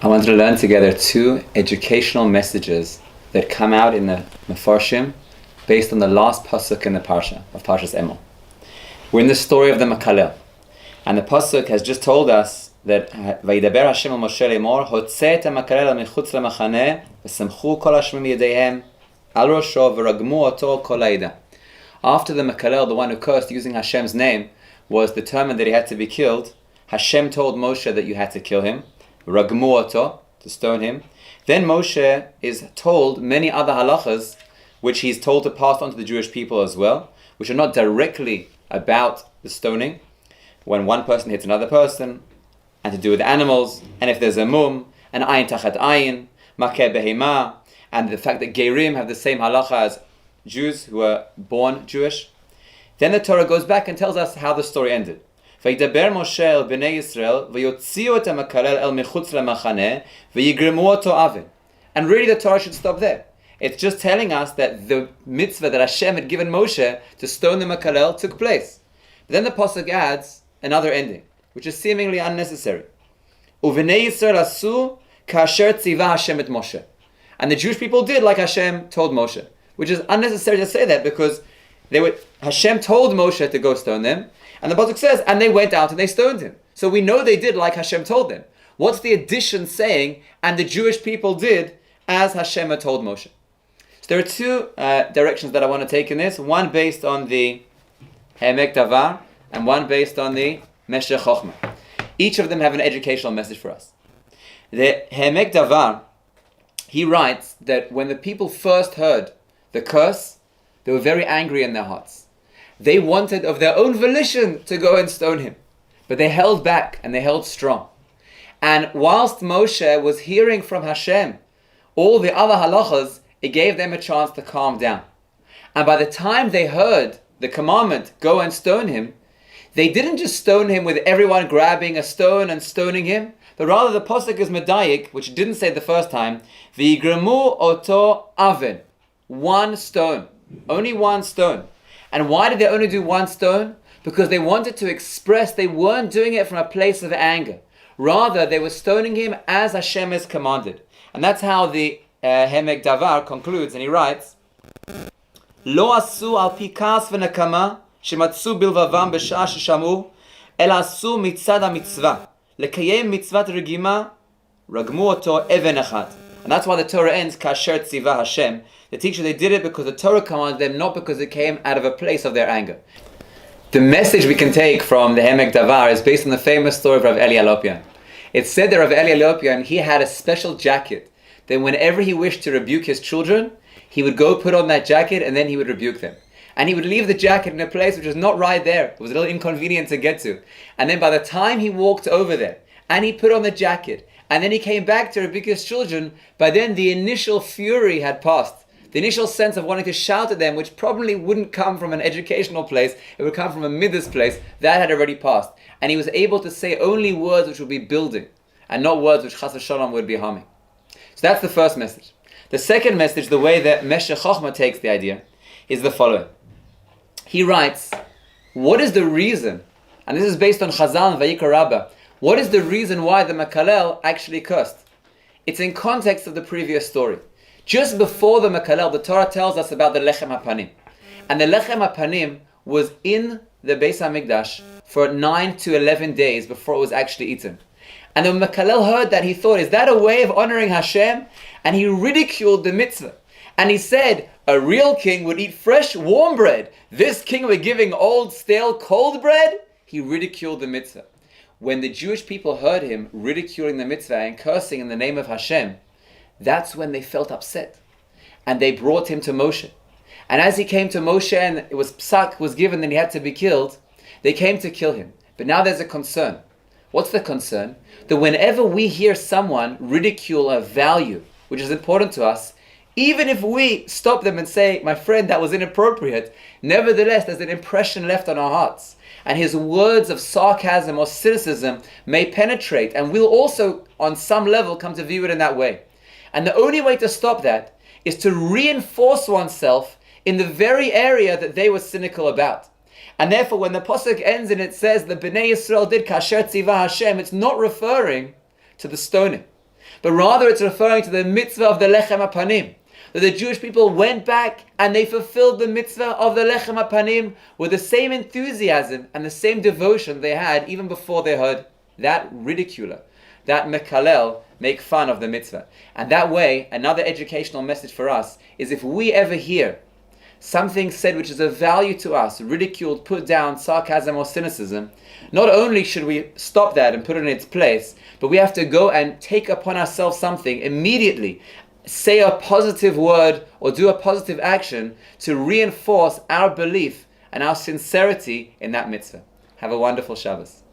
I wanted to learn together two educational messages that come out in the Mefarshim based on the last pasuk in the parsha of Parshas Emor. We're in the story of the Makalel, and the pasuk has just told us that Vayidaber Hashem al Moshe Emor hotzeh et Makalel michutz lamachaneh v'samchu kol hashmim yedeihem al rosho v'ragmu oto kol ha'ida. After the Makalel, the one who cursed using Hashem's name, was determined that he had to be killed, Hashem told Moshe that you had to kill him, ragmu oto, to stone him. Then Moshe is told many other halachas, which he's told to pass on to the Jewish people as well, which are not directly about the stoning, when one person hits another person, and to do with animals, and if there's a mum, an ayin tachat ayin, makeh behema, and the fact that Gerim have the same halacha as Jews who are born Jewish. Then the Torah goes back and tells us how the story ended. וידבר משה אל בני ישראל ויוציאו את המקלל אל מחוץ למחנה ויגרמו אותו עוון. And really the Torah should stop there. It's just telling us that the mitzvah that Hashem had given Moshe to stone the Makalel took place. But then the pasuk adds another ending, which is seemingly unnecessary. ובני ישראל עשו כאשר ציווה Hashem את Moshe. And the Jewish people did like Hashem told Moshe, which is unnecessary to say that because Hashem told Moshe to go stone them, and the pasuk says, and they went out and they stoned him. So we know they did like Hashem told them. What's the addition saying, and the Jewish people did as Hashem had told Moshe? So there are two directions that I want to take in this, one based on the Emek Davar, and one based on the Meshech Chochmah. Each of them have an educational message for us. The Emek Davar, he writes that when the people first heard the curse, they were very angry in their hearts. They wanted of their own volition to go and stone him. But they held back and they held strong. And whilst Moshe was hearing from Hashem all the other halachas, it gave them a chance to calm down. And by the time they heard the commandment, go and stone him, they didn't just stone him with everyone grabbing a stone and stoning him, but rather the pasuk is medayik, which didn't say the first time, v'yigremu oto aven, one stone, only one stone. And why did they only do one stone? Because they wanted to express they weren't doing it from a place of anger. Rather, they were stoning him as Hashem has commanded. And that's how the Emek Davar concludes, and he writes, Lo asu al pi kas v'nekama shematzu bilvavam b'sha'ah sheshamu el asu mitzad ha'mitzvah lekayem mitzvat regima ragmu oto even echad. And that's why the Torah ends kasher tziva Hashem. The teacher, they did it because the Torah commanded them, not because it came out of a place of their anger. The message we can take from the Emek Davar is based on the famous story of Rav Eli Alopian. It's said that Rav Eli Alopian, he had a special jacket. Then whenever he wished to rebuke his children, he would go put on that jacket and then he would rebuke them. And he would leave the jacket in a place which was not right there. It was a little inconvenient to get to. And then by the time he walked over there and he put on the jacket and then he came back to rebuke his children, by then the initial fury had passed. The initial sense of wanting to shout at them, which probably wouldn't come from an educational place, it would come from a midas place, that had already passed. And he was able to say only words which would be building, and not words which chas v'shalom would be harming. So that's the first message. The second message, the way that Meshech Chochmah takes the idea, is the following. He writes, what is the reason, and this is based on Chazal and Vayikra Rabbah, what is the reason why the Makalel actually cursed? It's in context of the previous story. Just before the Makalel, the Torah tells us about the Lechem HaPanim. And the Lechem HaPanim was in the Beis HaMikdash for 9 to 11 days before it was actually eaten. And when Makalel heard that, he thought, is that a way of honoring Hashem? And he ridiculed the mitzvah. And he said, a real king would eat fresh, warm bread. This king we're giving old, stale, cold bread? He ridiculed the mitzvah. When the Jewish people heard him ridiculing the mitzvah and cursing in the name of Hashem, that's when they felt upset. And they brought him to Moshe. And as he came to Moshe and it was psak was given and he had to be killed, they came to kill him. But now there's a concern. What's the concern? That whenever we hear someone ridicule a value, which is important to us, even if we stop them and say, my friend, that was inappropriate, nevertheless there's an impression left on our hearts. And his words of sarcasm or cynicism may penetrate, and we'll also, on some level, come to view it in that way. And the only way to stop that is to reinforce oneself in the very area that they were cynical about. And therefore, when the pasuk ends and it says the Bnei Yisrael did kasher tziva Hashem, it's not referring to the stoning. but rather it's referring to the mitzvah of the Lechem HaPanim. That the Jewish people went back and they fulfilled the mitzvah of the Lechem HaPanim with the same enthusiasm and the same devotion they had even before they heard that ridiculer, that mekalel, make fun of the mitzvah. And that way, another educational message for us is if we ever hear something said which is of value to us, ridiculed, put down, sarcasm or cynicism, not only should we stop that and put it in its place, but we have to go and take upon ourselves something immediately, say a positive word or do a positive action to reinforce our belief and our sincerity in that mitzvah. Have a wonderful Shabbos.